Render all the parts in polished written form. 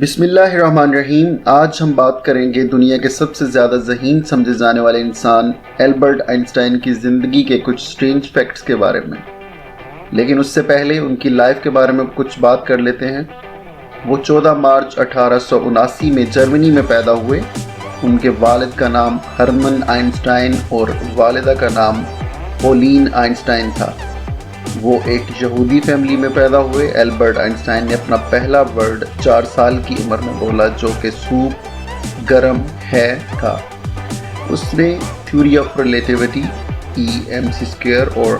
بسم اللہ الرحمن الرحیم۔ آج ہم بات کریں گے دنیا کے سب سے زیادہ ذہین سمجھے جانے والے انسان البرٹ آئنسٹائن کی زندگی کے کچھ سٹرینج فیکٹس کے بارے میں، لیکن اس سے پہلے ان کی لائف کے بارے میں کچھ بات کر لیتے ہیں۔ وہ 14 مارچ 1879 میں جرمنی میں پیدا ہوئے۔ ان کے والد کا نام ہرمن آئنسٹائن اور والدہ کا نام پولین آئنسٹائن تھا۔ وہ ایک یہودی فیملی میں پیدا ہوئے۔ البرٹ آئنسٹائن نے اپنا پہلا ورڈ 4 سال کی عمر میں بولا، جو کہ سوپ گرم ہے تھا۔ اس نے تھیوری آف ریلیٹیوٹی EMC² اور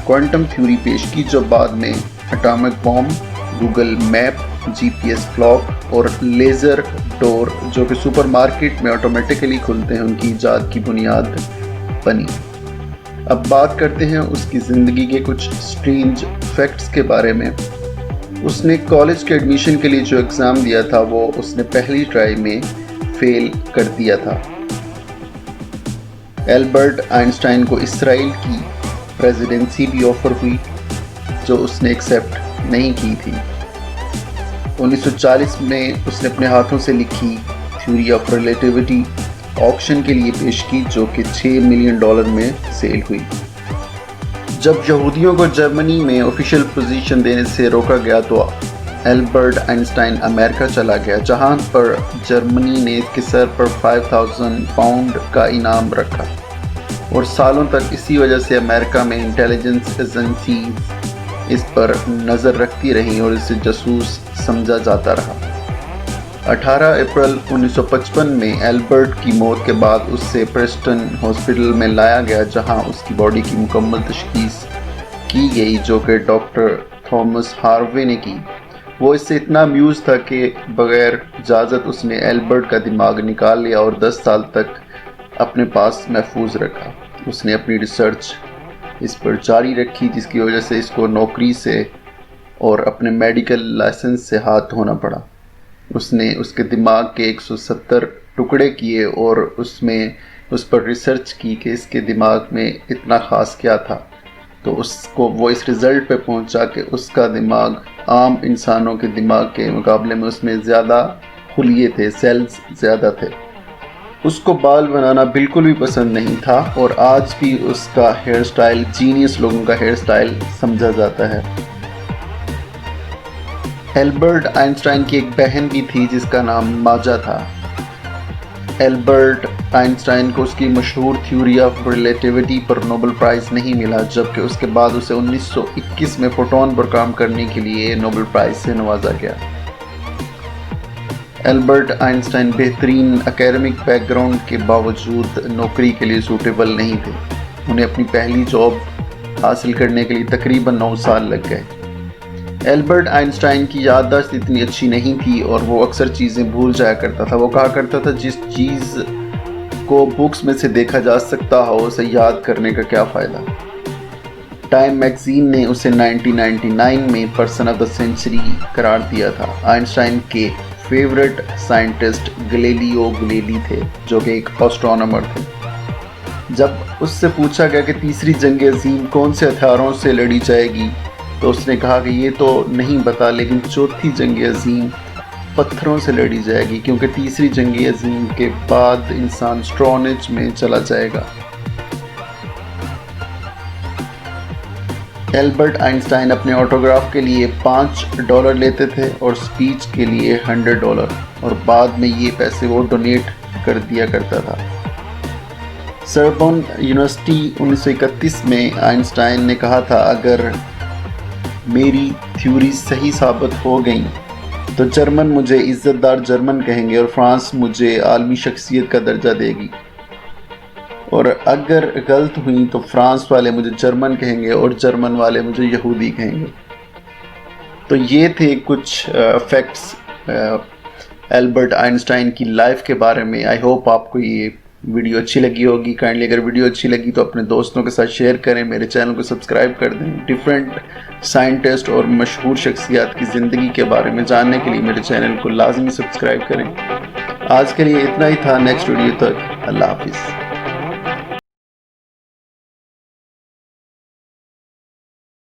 کوانٹم تھیوری پیش کی، جو بعد میں اٹامک بام، گوگل میپ، GPS کلاک اور لیزر ڈور جو کہ سپر مارکیٹ میں آٹومیٹیکلی کھلتے ہیں، ان کی ایجاد کی بنیاد بنی۔ اب بات کرتے ہیں اس کی زندگی کے کچھ سٹرینج فیکٹس کے بارے میں۔ اس نے کالج کے ایڈمیشن کے لیے جو ایگزام دیا تھا وہ اس نے پہلی ٹرائی میں فیل کر دیا تھا۔ البرٹ آئنسٹائن کو اسرائیل کی پریزیڈنسی بھی آفر ہوئی، جو اس نے ایکسیپٹ نہیں کی تھی۔ 1940 میں اس نے اپنے ہاتھوں سے لکھی تھیوری آف ریلیٹیوٹی آکشن کے لیے پیش کی، جو کہ $6 ملین میں سیل ہوئی۔ جب یہودیوں کو جرمنی میں آفیشیل پوزیشن دینے سے روکا گیا تو البرٹ آئنسٹائن امریکہ چلا گیا، جہاں پر جرمنی نے اس کے سر پر 5000 پاؤنڈ کا انعام رکھا، اور سالوں تک اسی وجہ سے امریکہ میں انٹیلیجنس ایجنسیز اس پر نظر رکھتی رہیں اور اسے جاسوس سمجھا جاتا رہا۔ 18 اپریل 1955 میں البرٹ کی موت کے بعد اس سے پریسٹن ہاسپٹل میں لایا گیا، جہاں اس کی باڈی کی مکمل تشخیص کی گئی، جو کہ ڈاکٹر تھامس ہاروے نے کی۔ وہ اس سے اتنا امیوز تھا کہ بغیر اجازت اس نے البرٹ کا دماغ نکال لیا اور 10 سال تک اپنے پاس محفوظ رکھا۔ اس نے اپنی ریسرچ اس پر جاری رکھی، جس کی وجہ سے اس کو نوکری سے اور اپنے میڈیکل لائسنس سے ہاتھ دھونا پڑا۔ اس نے اس کے دماغ کے 170 ٹکڑے کیے اور اس پر ریسرچ کی کہ اس کے دماغ میں اتنا خاص کیا تھا، تو وہ اس رزلٹ پہ پہنچا کہ اس کا دماغ عام انسانوں کے دماغ کے مقابلے میں اس میں زیادہ خلیے تھے، سیلز زیادہ تھے۔ اس کو بال بنانا بالکل بھی پسند نہیں تھا، اور آج بھی اس کا ہیئر سٹائل جینیس لوگوں کا ہیئر سٹائل سمجھا جاتا ہے۔ البرٹ آئنسٹائن کی ایک بہن بھی تھی جس کا نام ماجا تھا۔ البرٹ آئنسٹائن کو اس کی مشہور theory of relativity per Nobel price نہیں ملا، جبکہ اس کے بعد اسے 1921 میں فوٹون پر کام کرنے کے لیے نوبل پرائز سے نوازا گیا۔ البرٹ آئنسٹائن بہترین اکیڈمک بیک گراؤنڈ کے باوجود نوکری کے لیے سوٹیبل نہیں تھے۔ انہیں اپنی پہلی جاب حاصل کرنے کے لیے تقریباً 9 سال لگ گئے۔ البرٹ آئنسٹائن کی یادداشت اتنی اچھی نہیں تھی اور وہ اکثر چیزیں بھول جایا کرتا تھا۔ وہ کہا کرتا تھا، جس چیز کو بکس میں سے دیکھا جا سکتا ہو اسے یاد کرنے کا کیا فائدہ۔ ٹائم میگزین نے اسے 1999 میں پرسن آف دا سینچری قرار دیا تھا۔ آئنسٹائن کے فیورٹ سائنٹسٹ گلیلیو گلیلی تھے، جو کہ ایک اسٹرونامر تھے۔ جب اس سے پوچھا گیا کہ تیسری جنگ عظیم کون سے ہتھیاروں سے لڑی جائے گی، تو اس نے کہا کہ یہ تو نہیں پتا، لیکن چوتھی جنگ عظیم پتھروں سے لڑی جائے گی، کیونکہ تیسری جنگ عظیم کے بعد انسان اسٹون ایج میں چلا جائے گا۔ البرٹ آئنسٹائن اپنے آٹوگراف کے لیے $5 لیتے تھے اور اسپیچ کے لیے $100، اور بعد میں یہ پیسے وہ ڈونیٹ کر دیا کرتا تھا۔ سربون یونیورسٹی 1931 میں آئنسٹائن نے کہا تھا، اگر میری تھیوری صحیح ثابت ہو گئیں تو جرمن مجھے عزت دار جرمن کہیں گے اور فرانس مجھے عالمی شخصیت کا درجہ دے گی، اور اگر غلط ہوئیں تو فرانس والے مجھے جرمن کہیں گے اور جرمن والے مجھے یہودی کہیں گے۔ تو یہ تھے کچھ فیکٹس البرٹ آئنسٹائن کی لائف کے بارے میں۔ آئی ہوپ آپ کو یہ ویڈیو اچھی لگی ہوگی۔ کائنڈلی اگر ویڈیو اچھی لگی تو اپنے دوستوں کے ساتھ شیئر کریں، میرے چینل کو سبسکرائب کر دیں۔ ڈیفرنٹ سائنٹسٹ اور مشہور شخصیات کی زندگی کے بارے میں جاننے کے لیے میرے چینل کو لازمی سبسکرائب کریں۔ آج کے لیے اتنا ہی تھا، نیکسٹ ویڈیو تک اللہ حافظ۔